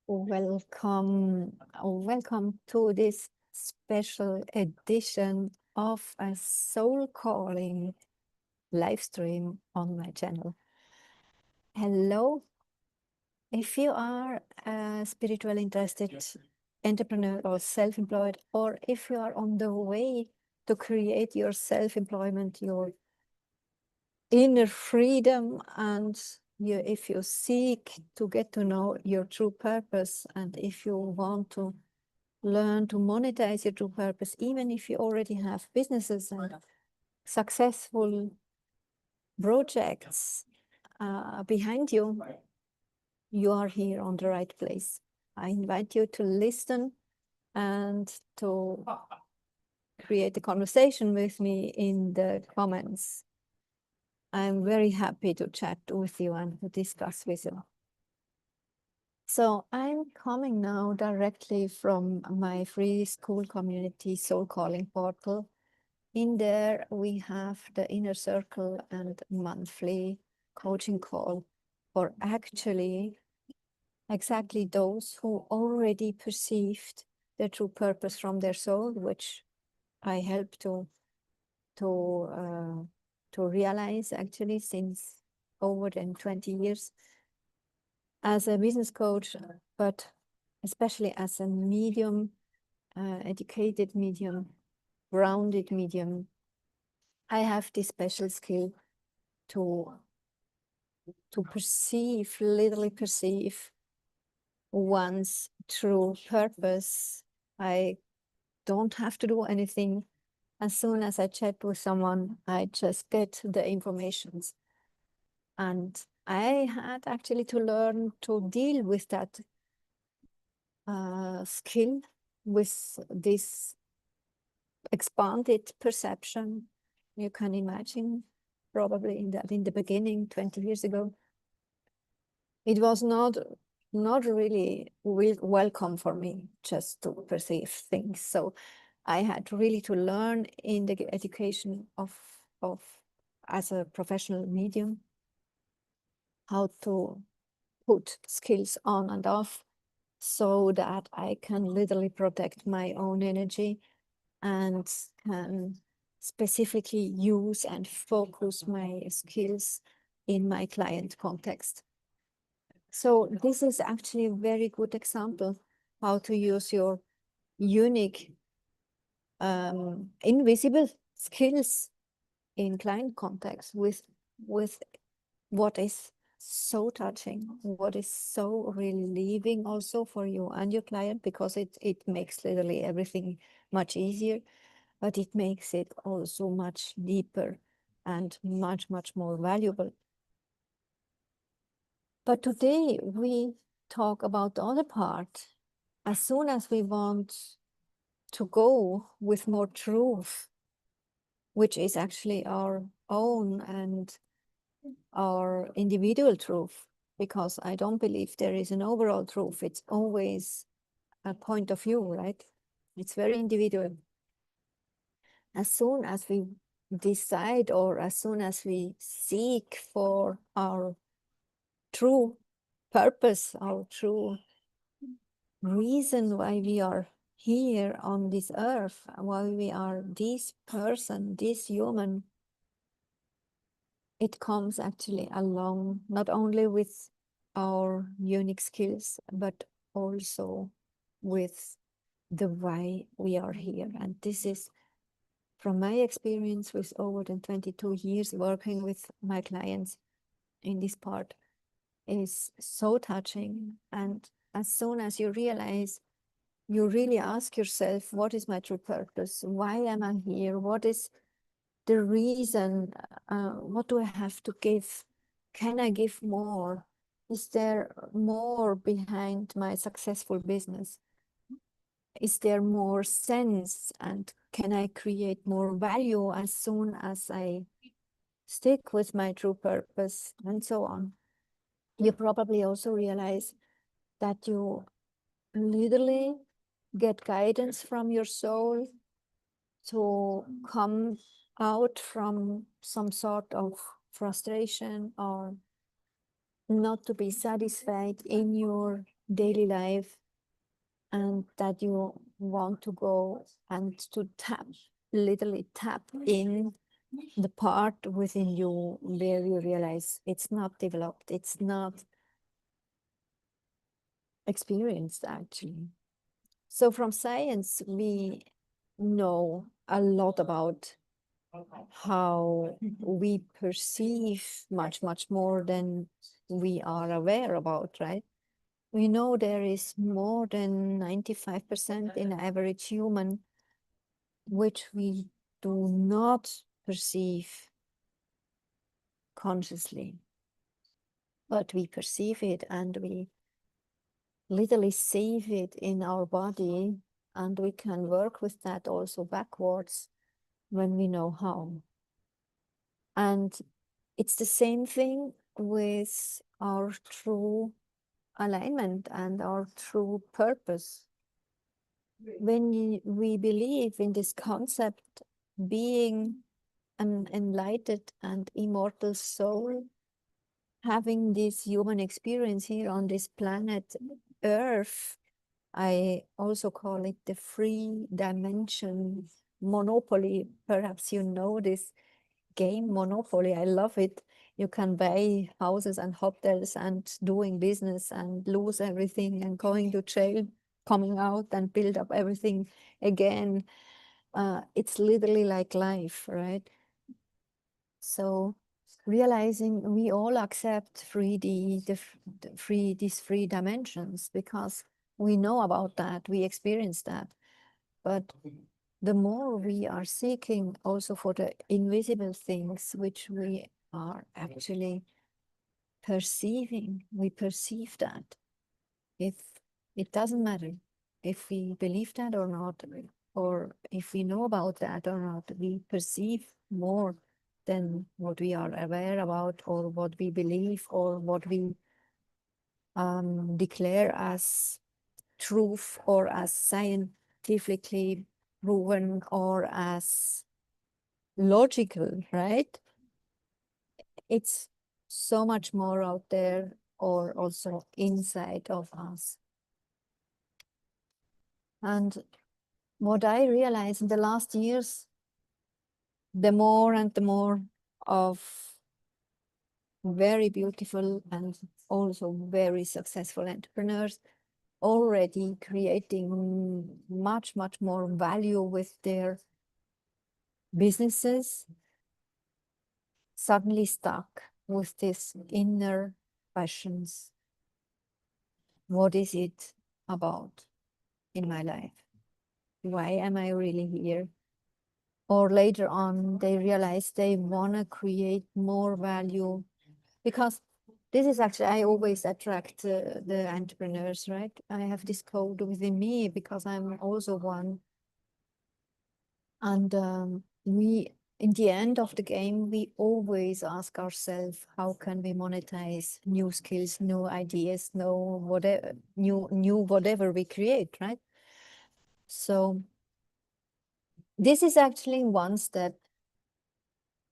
Welcome to this special edition of a soul calling live stream on my channel. Hello, if you are a spiritual interested entrepreneur or self-employed, or if you are on the way to create your self-employment, your inner freedom, and if you seek to get to know your true purpose, and if you want to learn to monetize your true purpose, even if you already have businesses and successful projects behind you, you are here on the right place. I invite you to listen and to create a conversation with me in the comments. I'm very happy to chat with you and to discuss with you. So I'm coming now directly from my free school community soul calling portal. In there, we have the inner circle and monthly coaching call for actually exactly those who already perceived their true purpose from their soul, which I help to realize actually since over than 20 years as a business coach, but especially as a medium, educated medium, grounded medium. I have this special skill to perceive, literally perceive one's true purpose. I don't have to do anything. As soon as I chat with someone, I just get the informations. And I had actually to learn to deal with that skill, with this expanded perception. You can imagine probably in the beginning, 20 years ago, it was not really welcome for me just to perceive things. So I had really to learn in the education of as a professional medium how to put skills on and off so that I can literally protect my own energy and can specifically use and focus my skills in my client context. So this is actually a very good example how to use your unique invisible skills in client context with what is so touching, what is so relieving also for you and your client, because it makes literally everything much easier, but it makes it also much deeper and much more valuable. But today we talk about the other part. As soon as we want to go with more truth, which is actually our own and our individual truth, because I don't believe there is an overall truth. It's always a point of view, right? It's very individual. As soon as we decide, or as soon as we seek for our true purpose, our true reason why we are here on this earth, why we are this person, this human, it comes actually along not only with our unique skills, but also with the why we are here. And this is from my experience with over than 22 years working with my clients in this part, is so touching. And as soon as you realize, you really ask yourself, what is my true purpose? Why am I here? What is the reason? What do I have to give? Can I give more? Is there more behind my successful business? Is there more sense? And can I create more value as soon as I stick with my true purpose, and so on? You probably also realize that you literally get guidance from your soul to come out from some sort of frustration or not to be satisfied in your daily life, and that you want to go and to literally tap in the part within you where you realize it's not developed, it's not experienced actually. So from science, we know a lot about how we perceive much, much more than we are aware about, right? We know there is more than 95% in average human, which we do not perceive consciously, but we perceive it and we literally save it in our body, and we can work with that also backwards when we know how. And it's the same thing with our true alignment and our true purpose. When we believe in this concept, being an enlightened and immortal soul, having this human experience here on this planet Earth, I also call it the free dimension monopoly. Perhaps you know this game Monopoly. I love it. You can buy houses and hotels and doing business and lose everything and going to jail, coming out and build up everything again. It's literally like life, right? So realizing we all accept these three dimensions because we know about that, we experience that. But the more we are seeking also for the invisible things which we are actually perceiving, we perceive that. If it doesn't matter if we believe that or not, or if we know about that or not, we perceive more than what we are aware about, or what we believe, or what we declare as truth, or as scientifically proven, or as logical, right? It's so much more out there, or also inside of us. And what I realized in the last years, the more and the more of very beautiful and also very successful entrepreneurs already creating much, much more value with their businesses, suddenly stuck with this inner questions. What is it about in my life? Why am I really here? Or later on, they realize they want to create more value, because this is actually, I always attract the entrepreneurs, right? I have this code within me because I'm also one. And in the end of the game, we always ask ourselves, how can we monetize new skills, new ideas, new whatever we create, right? So this is actually one step,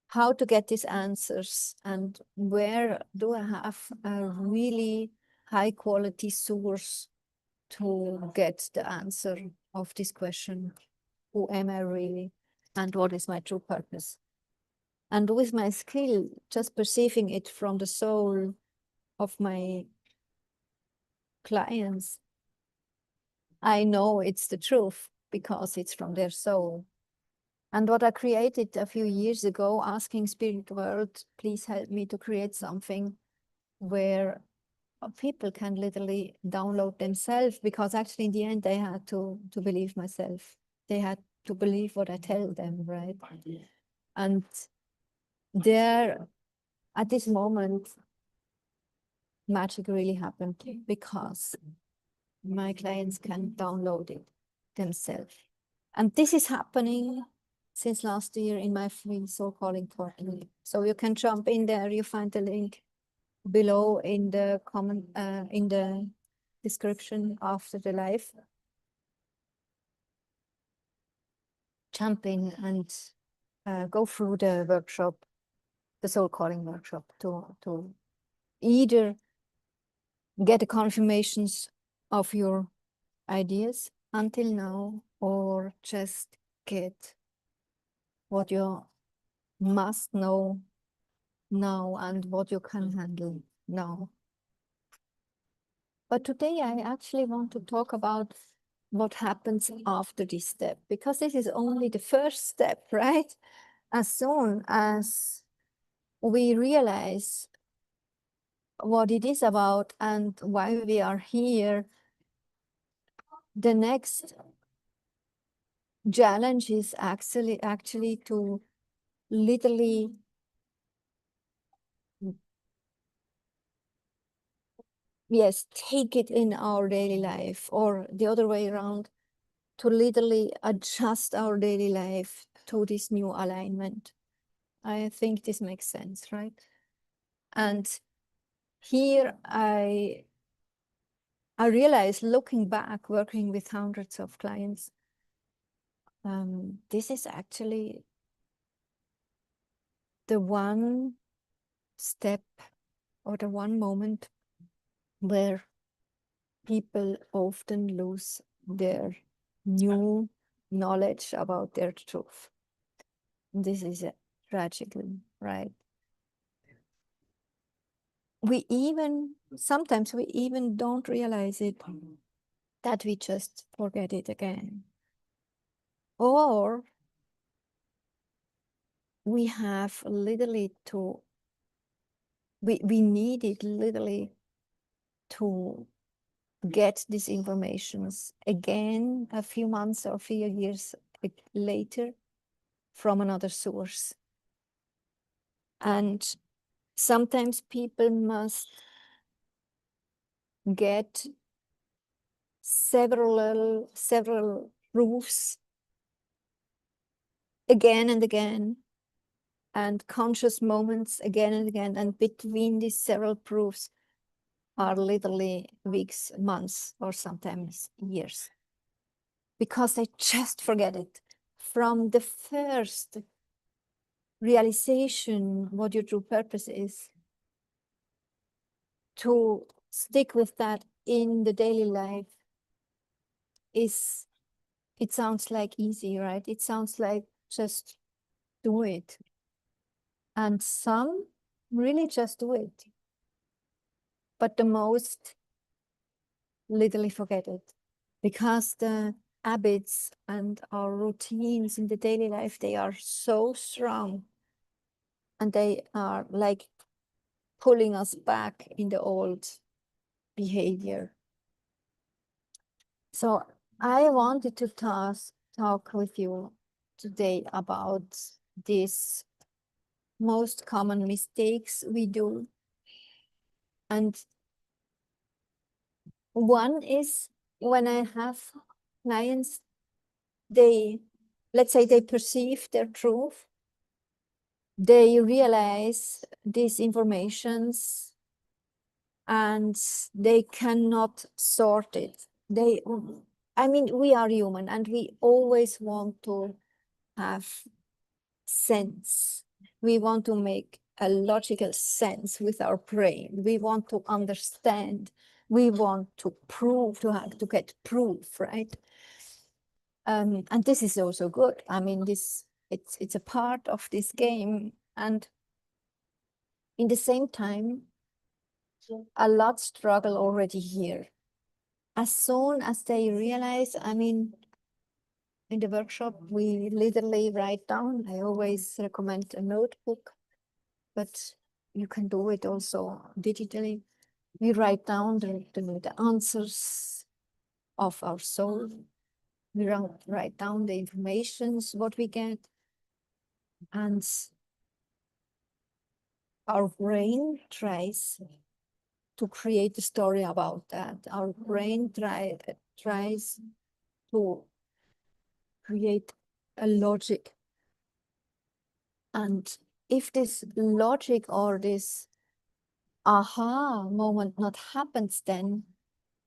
how to get these answers, and where do I have a really high quality source to get the answer of this question, who am I really, and what is my true purpose? And with my skill, just perceiving it from the soul of my clients, I know it's the truth because it's from their soul. And what I created a few years ago, asking Spirit World, please help me to create something where people can literally download themselves, because actually in the end they had to believe myself. They had to believe what I tell them, right? And there, at this moment, magic really happened because my clients can download it themselves. And this is happening since last year in my free soul calling portal. So you can jump in there, you find the link below in the comment, in the description after the live. Jump in and go through the workshop, the soul calling workshop, to either get the confirmations of your ideas until now, or just get what you must know now and what you can handle now. But today I actually want to talk about what happens after this step, because this is only the first step, right? As soon as we realize what it is about and why we are here, the next challenge is actually to literally take it in our daily life, or the other way around, to literally adjust our daily life to this new alignment. I think this makes sense, right? And here I realize, looking back, working with hundreds of clients, this is actually the one step or the one moment where people often lose their new knowledge about their truth. This is tragically, right? Sometimes we even don't realize it, that we just forget it again. Or we have literally to, we need it literally to get these informations again a few months or few years later from another source. And sometimes people must get several proofs again and again, and conscious moments again and again, and between these several proofs are literally weeks, months, or sometimes years, because they just forget it. From the first realization what your true purpose is, to stick with that in the daily life it sounds like easy, right? It sounds like just do it. And some really just do it. But the most literally forget it, because the habits and our routines in the daily life, they are so strong, and they are like pulling us back in the old behavior. So I wanted to talk with you today about these most common mistakes we do. And one is when I have clients, let's say they perceive their truth, they realize these informations and they cannot sort it. I mean, we are human and we always want to have sense. We want to make a logical sense with our brain. We want to understand. We want to prove, to get proof, right? And this is also good. I mean, it's a part of this game. And in the same time, a lot struggle already here. As soon as they realize, I mean, in the workshop, we literally write down. I always recommend a notebook, but you can do it also digitally. We write down the answers of our soul. We write down the informations, what we get. And our brain tries to create a story about that. Our brain tries to create a logic. And if this logic or this aha moment not happens, then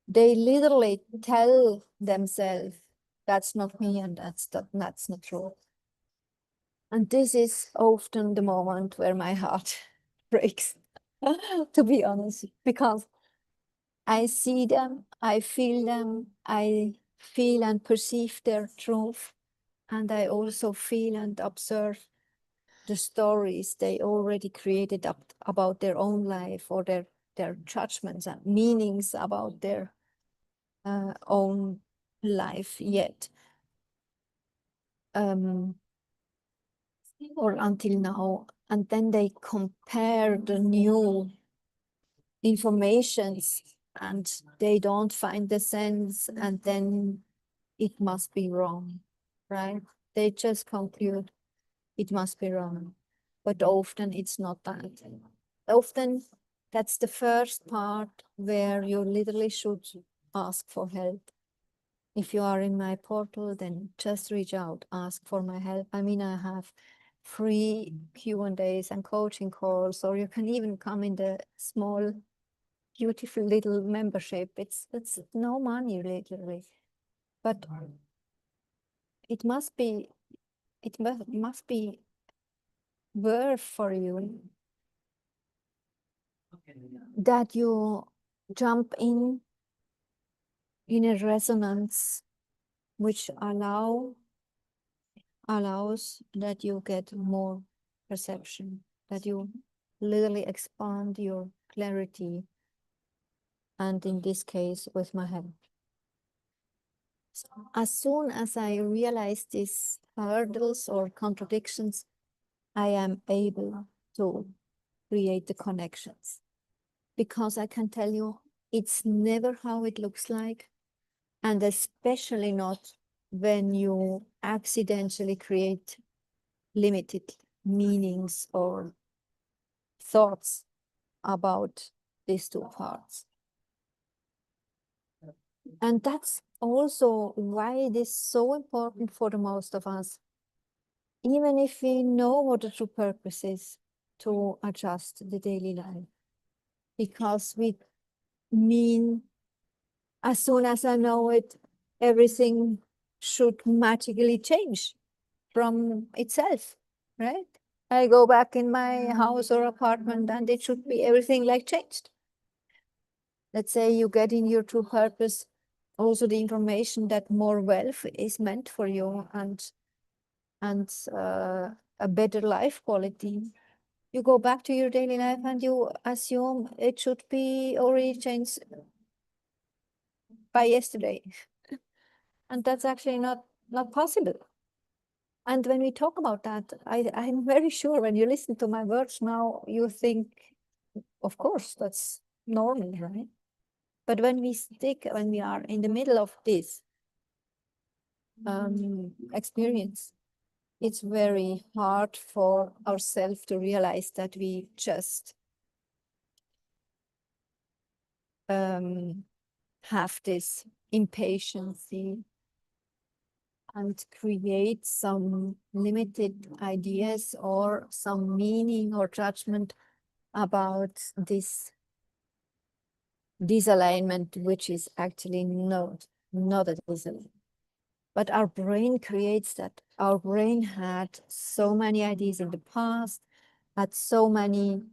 they literally tell themselves, that's not me and that's not true. And this is often the moment where my heart breaks, to be honest, because I see them, I feel them, I feel and perceive their truth, and I also feel and observe the stories they already created up about their own life, or their judgments and meanings about their own life yet, or until now. And then they compare the new informations and they don't find the sense, and then it must be wrong, right? They just conclude it must be wrong. But often it's not that. Often that's the first part where you literally should ask for help. If you are in my portal, then just reach out, ask for my help. I mean, I have free Q&As and coaching calls, or you can even come in the small, beautiful little membership. It's no money, literally. But it must be worth for you that you jump in a resonance which allows that you get more perception, that you literally expand your clarity, and in this case with my help. So as soon as I realize these hurdles or contradictions, I am able to create the connections, because I can tell you it's never how it looks like, and especially not when you accidentally create limited meanings or thoughts about these two parts. And that's also why it is so important for the most of us, even if we know what the true purpose is, to adjust the daily life. Because we mean, as soon as I know it, everything should magically change from itself, right? I go back in my house or apartment and it should be everything like changed. Let's say you get in your true purpose, also the information that more wealth is meant for you, and a better life quality. You go back to your daily life and you assume it should be already changed by yesterday. And that's actually not possible. And when we talk about that, I'm very sure when you listen to my words now, you think, of course, that's normal, right? But when we are in the middle of this experience, it's very hard for ourselves to realize that we just have this impatience and create some limited ideas or some meaning or judgment about this disalignment, which is actually not a disalignment. But our brain creates that. Our brain had so many ideas in the past, had so many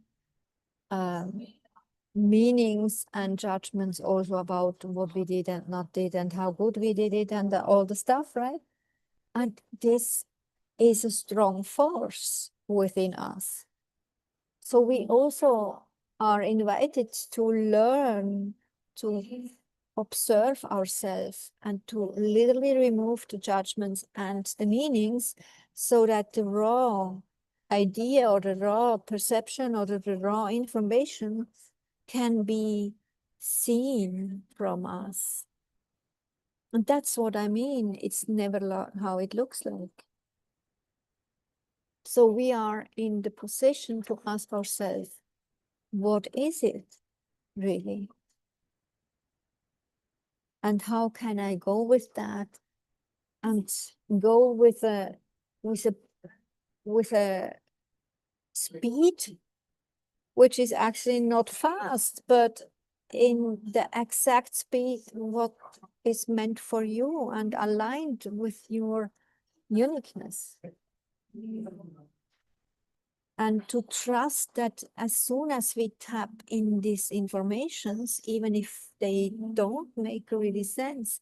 meanings and judgments also about what we did and not did, and how good we did it, and all the stuff, right? And this is a strong force within us. So we also are invited to learn to observe ourselves and to literally remove the judgments and the meanings, so that the raw idea or the raw perception or the raw information can be seen from us. And that's what I mean. It's never how it looks like. So we are in the position to ask ourselves, what is it really? And how can I go with that and go with a speed which is actually not fast, but in the exact speed what is meant for you and aligned with your uniqueness. and to trust that as soon as we tap in these informations, even if they don't make really sense,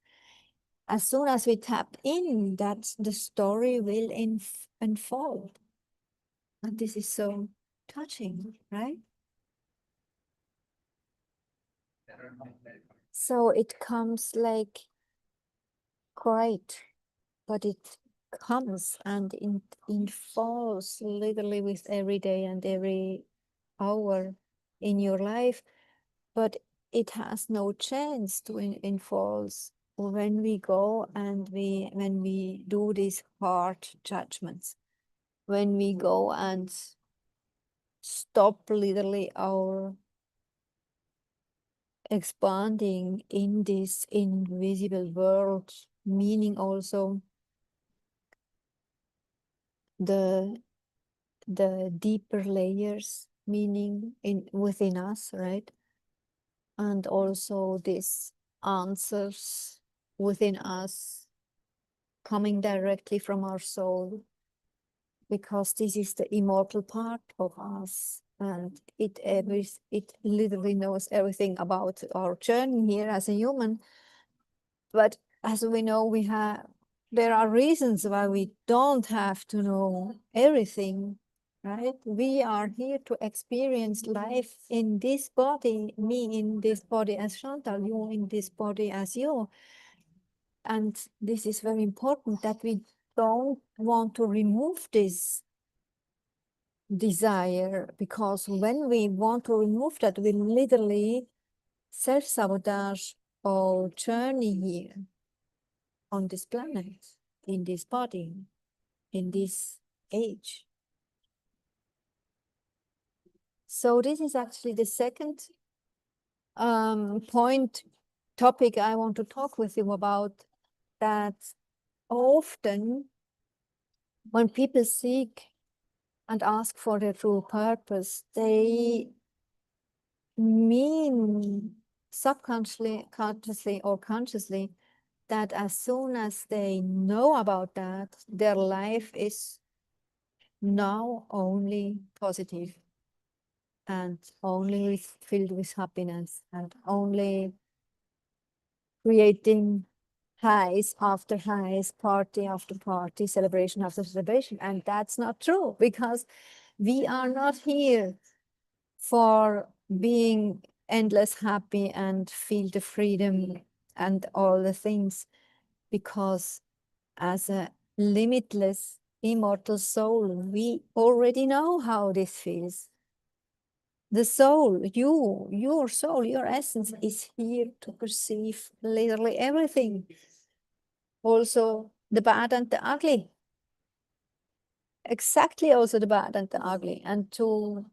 as soon as we tap in, that the story will unfold. And this is so touching, right? So it comes like quiet, but it comes and it falls literally with every day and every hour in your life, but it has no chance to unfolds when we go and when we do these hard judgments, when we go and stop literally our expanding in this invisible world, meaning also the deeper layers, meaning within us, right? And also these answers within us coming directly from our soul, because this is the immortal part of us, and it literally knows everything about our journey here as a human. But as we know, there are reasons why we don't have to know everything, right? We are here to experience life in this body, me in this body as Chantal, you in this body as you. And this is very important, that we don't want to remove this desire, because when we want to remove that, we literally self-sabotage our journey here on this planet, in this body, in this age. So this is actually the second topic I want to talk with you about, that often when people seek and ask for their true purpose, they mean subconsciously, consciously or consciously, that as soon as they know about that, their life is now only positive and only filled with happiness and only creating highs after highs, party after party, celebration after celebration. And that's not true, because we are not here for being endless happy and feel the freedom and all the things, because as a limitless immortal soul, we already know how this feels. The soul, your soul, your essence is here to perceive literally everything, also the bad and the ugly. Exactly, also the bad and the ugly, and to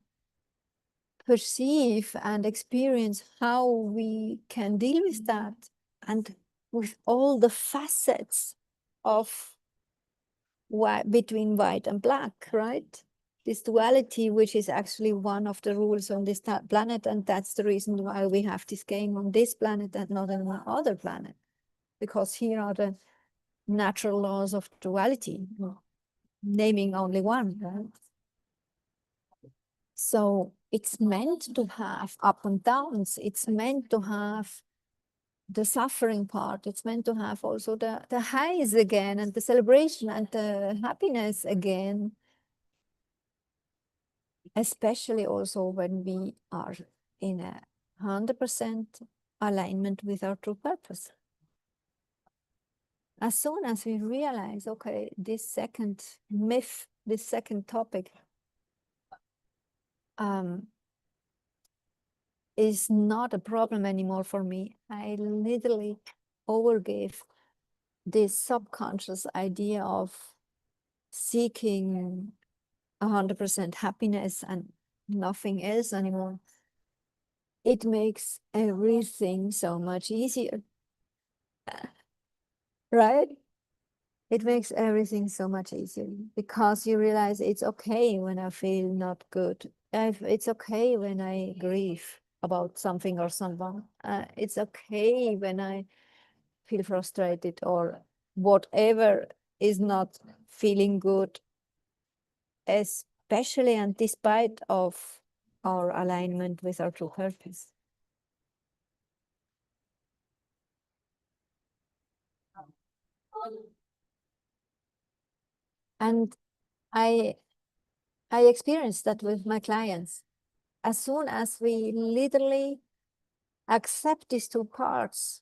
perceive and experience how we can deal with that, and with all the facets of between white and black, right? This duality, which is actually one of the rules on this planet, and that's the reason why we have this game on this planet and not on another planet, because here are the natural laws of duality, naming only one, right? So it's meant to have up and downs. It's meant to have the suffering part. It's meant to have also the highs again, and the celebration and the happiness again. Especially also when we are in 100% alignment with our true purpose. As soon as we realize, okay, this second myth, this second topic is not a problem anymore for me, I literally overgave this subconscious idea of seeking 100% happiness and nothing else anymore. It makes everything so much easier, right? It makes everything so much easier, because you realize it's okay when I feel not good. It's okay when I grieve about something or someone. It's okay when I feel frustrated or whatever is not feeling good, especially and despite of our alignment with our true purpose. And I experienced that with my clients. As soon as we literally accept these two parts,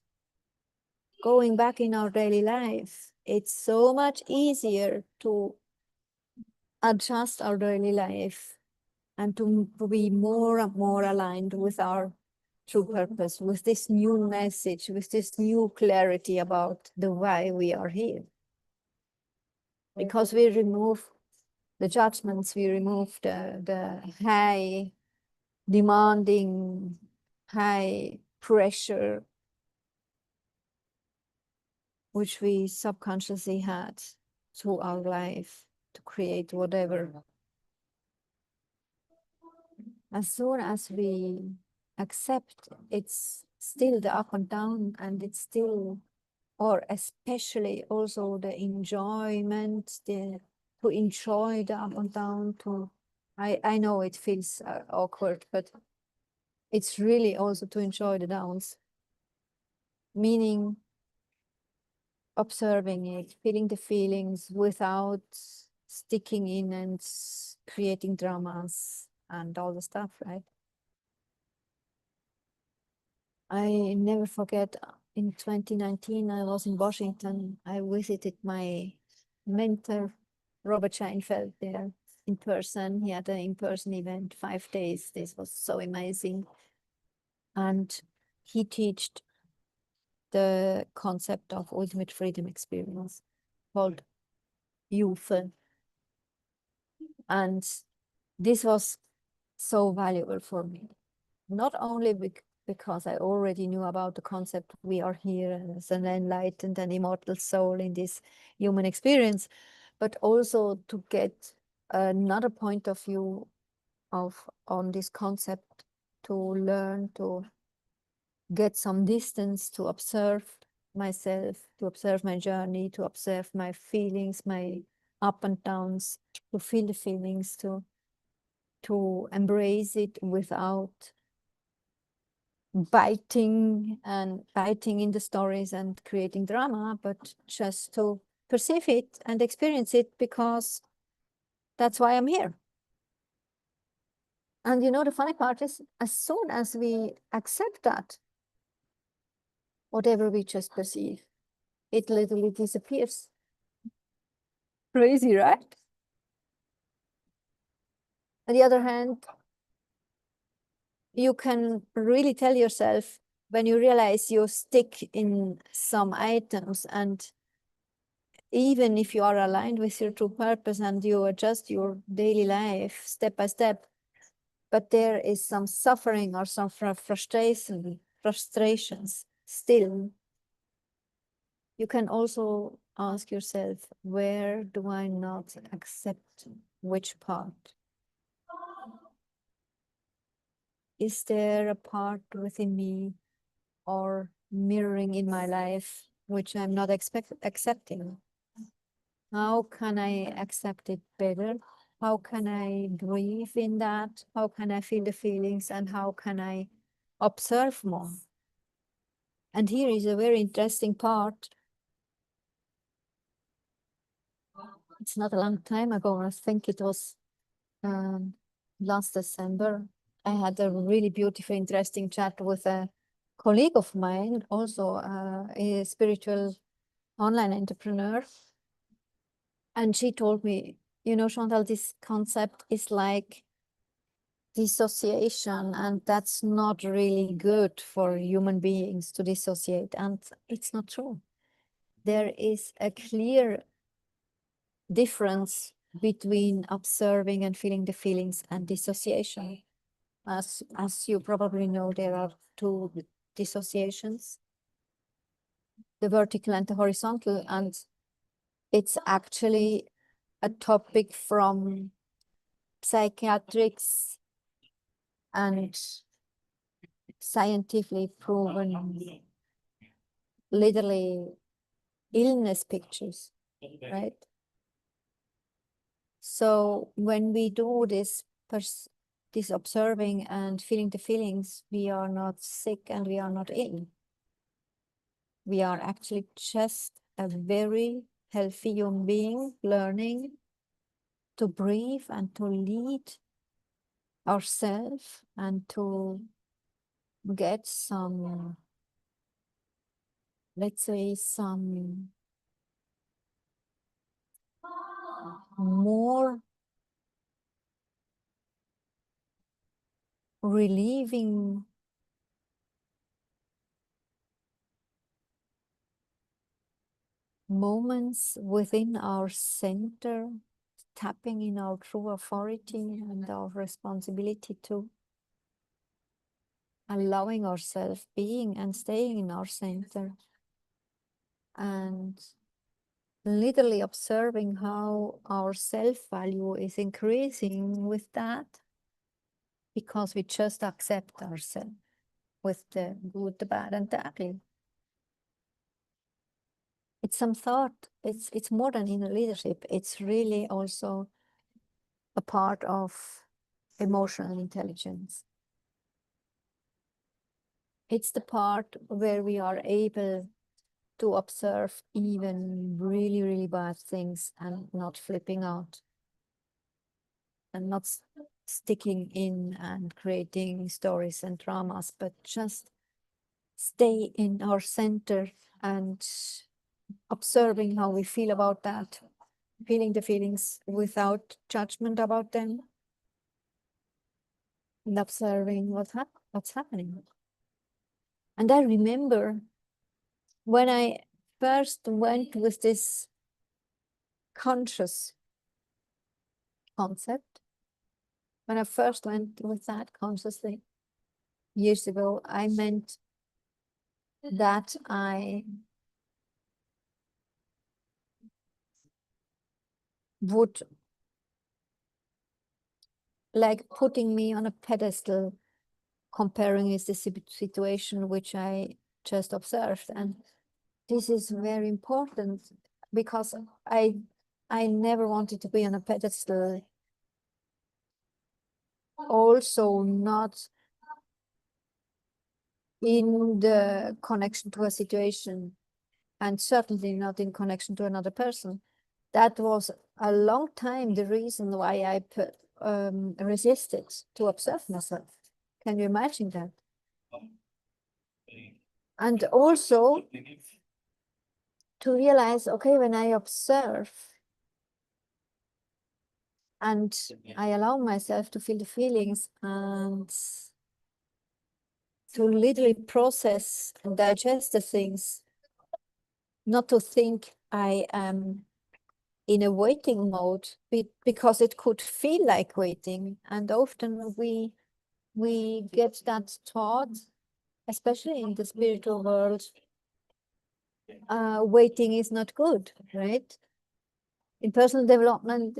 going back in our daily life, it's so much easier to adjust our daily life and to be more and more aligned with our true purpose, with this new message, with this new clarity about the why we are here. Because we remove the judgments, we remove the high demanding, high pressure, which we subconsciously had through our life to create whatever. As soon as we accept it's still the up and down, and it's still, or especially also the enjoyment, to enjoy the up and down, I know it feels awkward, but it's really also to enjoy the downs, meaning observing it, feeling the feelings without sticking in and creating dramas and all the stuff, right? I never forget, in 2019, I was in Washington. I visited my mentor, Robert Scheinfeld, there in person. He had an in-person event, 5 days. This was so amazing. And he taught the concept of ultimate freedom experience called UFE. And this was so valuable for me, not only because I already knew about the concept we are here as an enlightened and immortal soul in this human experience, but also to get another point of view on this concept, to learn, to get some distance, to observe myself, to observe my journey, to observe my feelings, my up and downs, to feel the feelings, to embrace it without biting in the stories and creating drama, but just to perceive it and experience it, because that's why I'm here. And you know, the funny part is, as soon as we accept that, whatever we just perceive, it literally disappears. Crazy, right? On the other hand, you can really tell yourself, when you realize you stick in some items, and even if you are aligned with your true purpose and you adjust your daily life step by step, but there is some suffering or some frustrations still, you can also ask yourself, where do I not accept which part? Is there a part within me or mirroring in my life which I'm not accepting? How can I accept it better? How can I breathe in that? How can I feel the feelings, and how can I observe more? And here is a very interesting part. It's not a long time ago. I think it was last December. I had a really beautiful, interesting chat with a colleague of mine, also a spiritual online entrepreneur. And she told me, you know, Chantal, this concept is like dissociation, and that's not really good for human beings to dissociate. And it's not true. There is a clear difference between observing and feeling the feelings and dissociation. As you probably know, there are two dissociations, the vertical and the horizontal, and it's actually a topic from psychiatrics and scientifically proven, literally illness pictures, right? So when we do this, this observing and feeling the feelings, we are not sick and we are not ill. We are actually just a very healthy human being learning to breathe and to lead ourselves and to get some, let's say, some more relieving moments within our center, tapping in our true authority and our responsibility to allowing ourselves being and staying in our center, and literally observing how our self-value is increasing with that, because we just accept ourselves with the good, the bad, and the ugly. It's some thought. It's more than inner leadership. It's really also a part of emotional intelligence. It's the part where we are able to observe even really, really bad things and not flipping out and not sticking in and creating stories and dramas, but just stay in our center and observing how we feel about that, feeling the feelings without judgment about them, and observing what's happening. And I remember when I first went with this conscious concept, when I first went with that consciously years ago, I meant that I would like putting me on a pedestal, comparing with the situation which I just observed. And this is very important because I never wanted to be on a pedestal, also not in the connection to a situation, and certainly not in connection to another person. That was a long time the reason why I resisted to observe myself. Can you imagine that? And also to realize, okay, when I observe and I allow myself to feel the feelings and to literally process and digest the things, not to think I am in a waiting mode, because it could feel like waiting. And often we get that thought, especially in the spiritual world, waiting is not good, right? In personal development,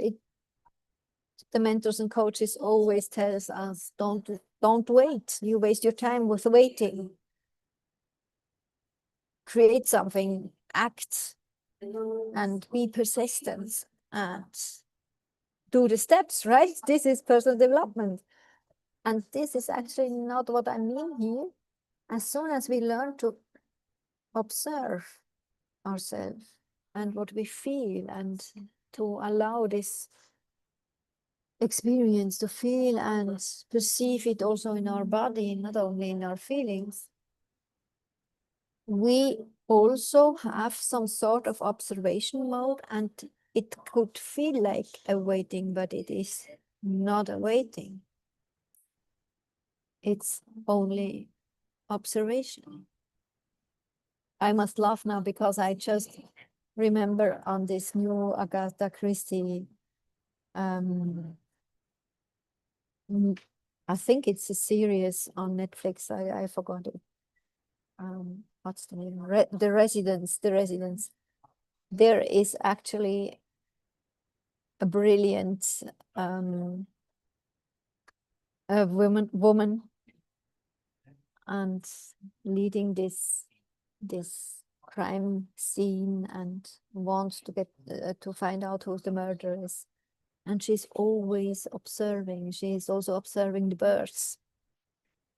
the mentors and coaches always tells us, don't wait. You waste your time with waiting. Create something, act, and be persistent, and do the steps, right? This is personal development. And this is actually not what I mean here. As soon as we learn to observe ourselves and what we feel, and to allow this experience to feel and perceive it also in our body, not only in our feelings, we also have some sort of observation mode, and it could feel like a waiting, but it is not a waiting. It's only observation. I must laugh now because I just remember on this new Agatha Christie, I think it's a series on Netflix. I forgot it. What's the name? The Residence. The Residence. There is actually a brilliant woman and leading this crime scene and wants to get to find out who the murderer is. and she's always observing. She is also observing the birds.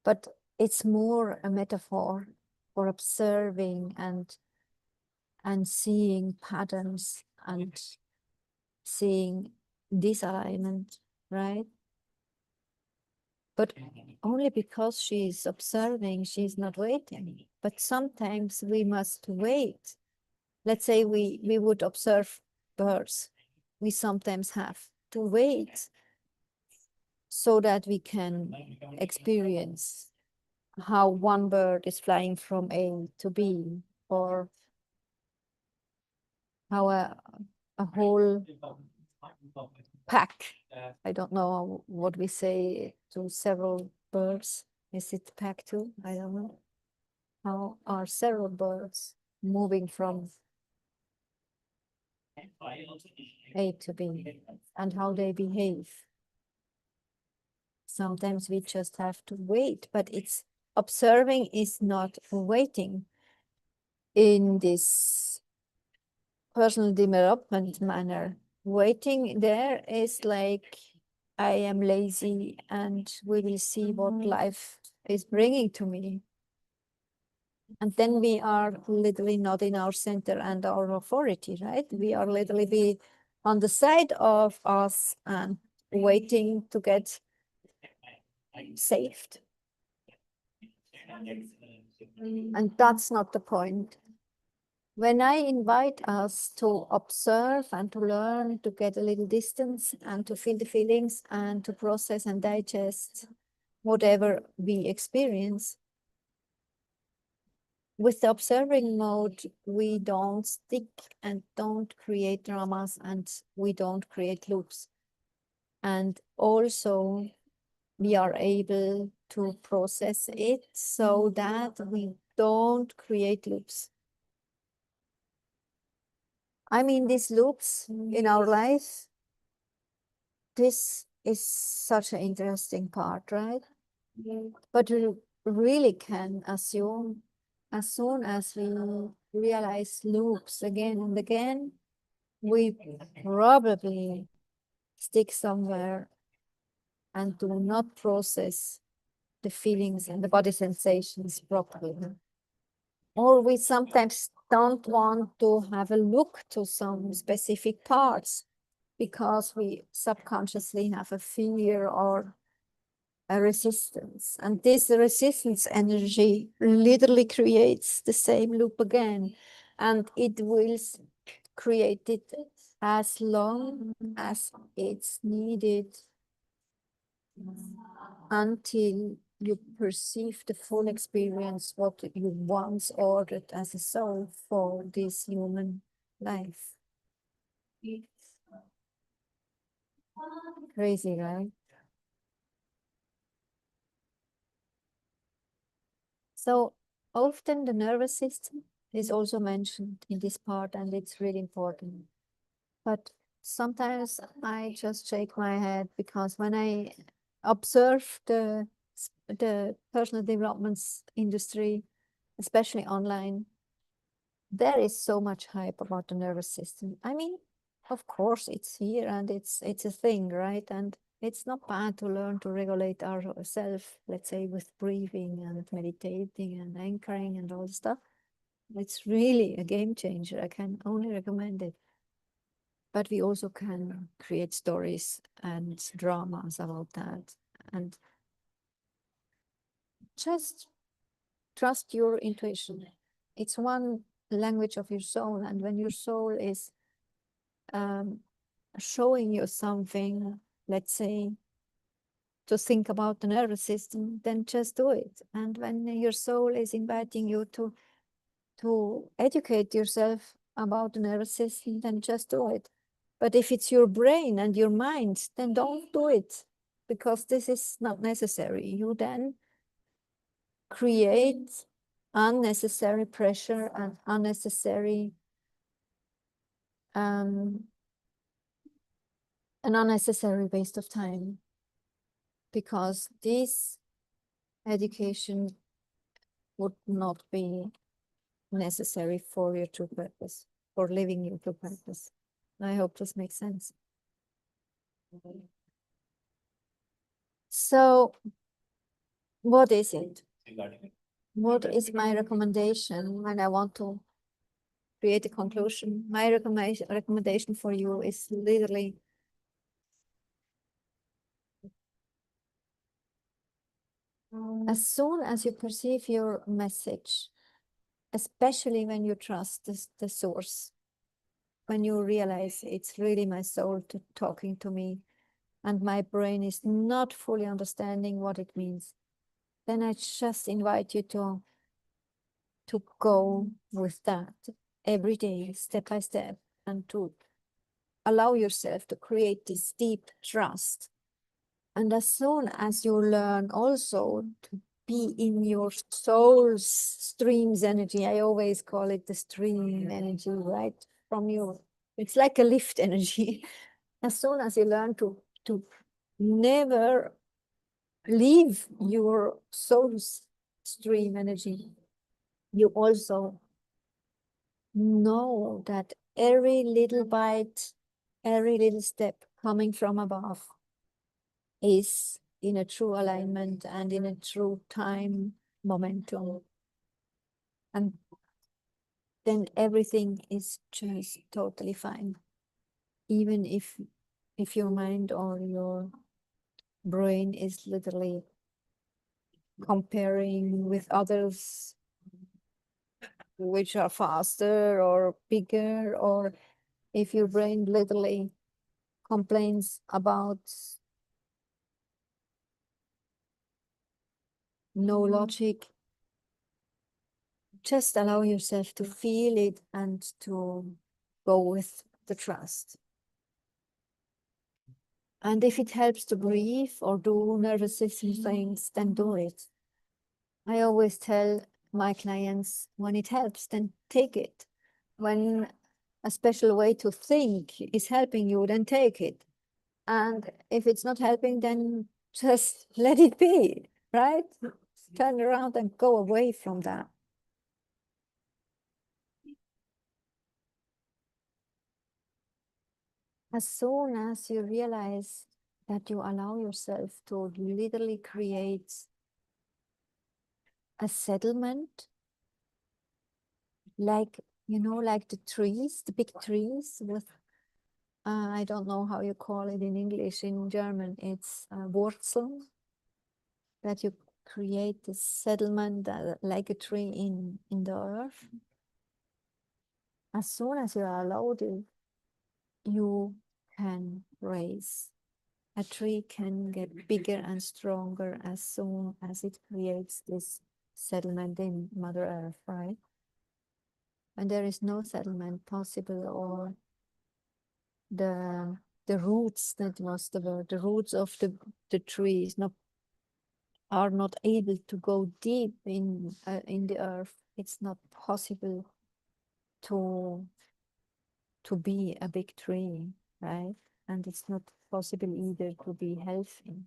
But it's more a metaphor for observing and seeing patterns and seeing disalignment, right? But only because she's observing, she's not waiting. But sometimes we must wait. Let's say we would observe birds. We sometimes have to wait so that we can experience how one bird is flying from A to B, or how a whole pack, I don't know what we say to several birds. Is it pack too? I don't know. How are several birds moving from A to B and how they behave? Sometimes we just have to wait, but it's observing is not waiting in this personal development manner. Waiting there is like, I am lazy and we will see what life is bringing to me. And then we are literally not in our center and our authority, right? We are literally on the side of us and waiting to get saved. And that's not the point. When I invite us to observe and to learn, to get a little distance and to feel the feelings and to process and digest whatever we experience, with the observing mode, we don't stick and don't create dramas and we don't create loops. And also we are able to process it so that we don't create loops. I mean, these loops in our life, this is such an interesting part, right? But we really can assume as soon as we realize loops again and again, we probably stick somewhere and do not process the feelings and the body sensations properly. Or we sometimes don't want to have a look to some specific parts because we subconsciously have a fear or a resistance. And this resistance energy literally creates the same loop again. And it will create it as long as it's needed until you perceive the full experience what you once ordered as a soul for this human life. Crazy, right? So often the nervous system is also mentioned in this part, and it's really important. But sometimes I just shake my head because when I observe the personal developments industry, especially online, there is so much hype about the nervous system. I mean, of course it's here and it's a thing, right? And it's not bad to learn to regulate ourselves, let's say with breathing and meditating and anchoring and all the stuff. It's really a game changer. I can only recommend it. But we also can create stories and dramas about that. And just trust your intuition. It's one language of your soul. And when your soul is showing you something, let's say, to think about the nervous system, then just do it. And when your soul is inviting you to educate yourself about the nervous system, then just do it. But if it's your brain and your mind, then don't do it, because this is not necessary. You then create unnecessary pressure and unnecessary an unnecessary waste of time, because this education would not be necessary for your true purpose, for living your true purpose. I hope this makes sense. So, what is it? What is my recommendation when I want to create a conclusion? My recommendation for you is literally as soon as you perceive your message, especially when you trust the source, when you realize it's really my soul talking to me and my brain is not fully understanding what it means, then I just invite you to go with that every day, step by step, and to allow yourself to create this deep trust. And as soon as you learn also to be in your soul's streams energy, I always call it the stream energy, right? From your, it's like a lift energy. As soon as you learn to never leave your soul's stream energy, you also know that every little bite, every little step coming from above is in a true alignment and in a true time momentum. And then everything is just totally fine. Even if your mind or your brain is literally comparing with others which are faster or bigger, or if your brain literally complains about no logic, just allow yourself to feel it and to go with the trust. And if it helps to breathe or do nervous system things, then do it. I always tell my clients, when it helps, then take it. When a special way to think is helping you, then take it. And if it's not helping, then just let it be, right? Turn around and go away from that. As soon as you realize that you allow yourself to literally create a settlement, like, you know, like the trees, the big trees with, I don't know how you call it in English, in German, it's Wurzeln, that you create this settlement like a tree in the earth. As soon as you are allowed it, you can raise. A tree can get bigger and stronger as soon as it creates this settlement in Mother Earth, right? And there is no settlement possible, or the roots, that was the word, the roots of the trees are not able to go deep in the earth. It's not possible to be a big tree, right? And it's not possible either to be healthy.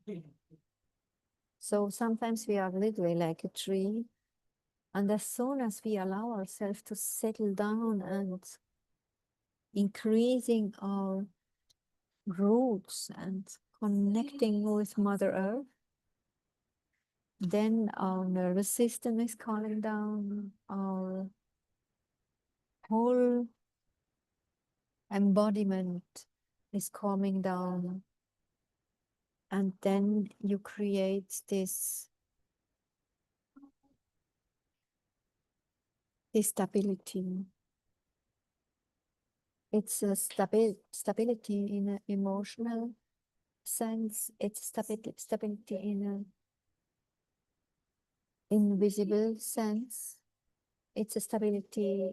So sometimes we are literally like a tree, and as soon as we allow ourselves to settle down and increasing our roots and connecting with Mother Earth, then our nervous system is calming down, our whole embodiment is calming down, and then you create this stability. It's a stability in an emotional sense. It's stability in an invisible sense. It's a stability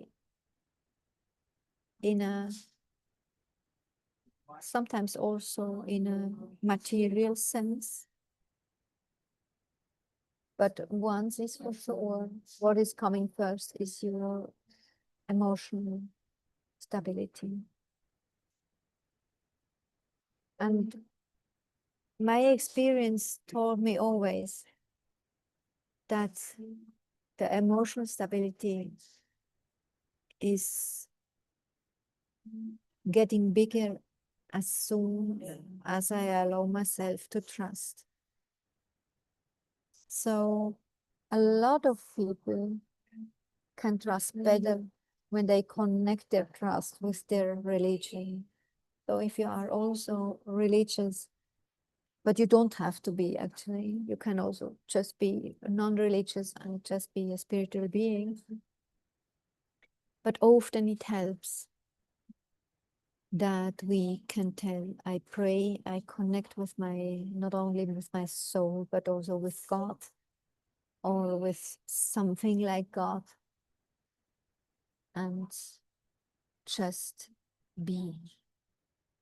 in a sometimes also in a material sense. But once is for sure, what is coming first is your emotional stability. And my experience told me always that the emotional stability is getting bigger as soon as I allow myself to trust. So a lot of people can trust better when they connect their trust with their religion. So if you are also religious, but you don't have to be actually, you can also just be non-religious and just be a spiritual being. But often it helps that we can tell, I pray, I connect with my, not only with my soul, but also with God or with something like God, and just be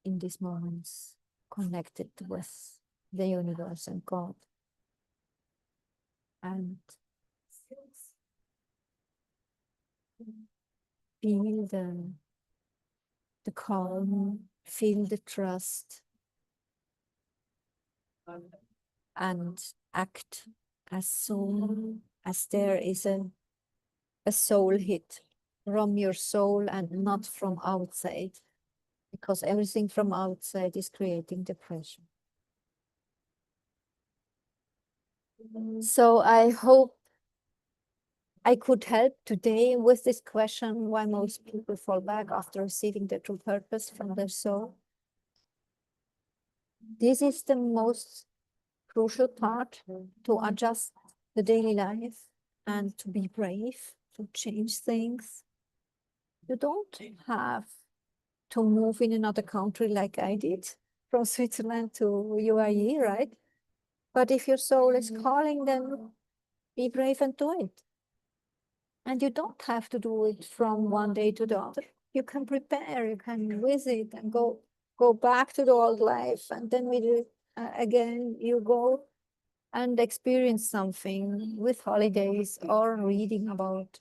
in these moments connected with the universe and God. And feel the calm, feel the trust, and act as soon as there is a soul hit from your soul and not from outside, because everything from outside is creating depression. So I hope I could help today with this question, why most people fall back after receiving the true purpose from their soul. This is the most crucial part, to adjust the daily life and to be brave, to change things. You don't have to move in another country like I did from Switzerland to UAE, right? But if your soul is calling, then be brave and do it. And you don't have to do it from one day to the other. You can prepare, you can visit and go back to the old life. And then we do again, you go and experience something with holidays or reading about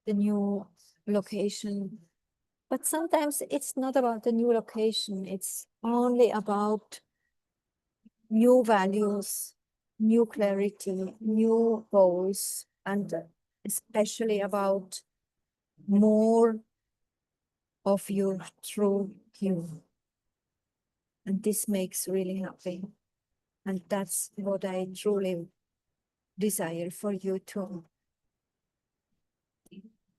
the new location. But sometimes it's not about the new location, it's only about new values, new clarity, new goals, and especially about more of your true you. And this makes really happy. And that's what I truly desire for you too.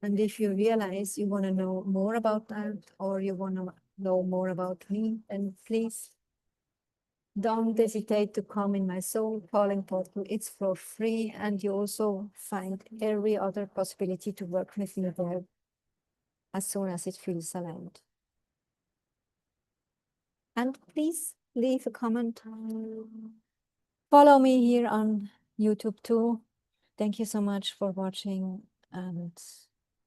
And if you realize you want to know more about that, or you want to know more about me, then please don't hesitate to come in my soul calling portal. It's for free, and you also find every other possibility to work with me there as soon as it feels aligned. And please leave a comment. Follow me here on YouTube too. Thank you so much for watching, and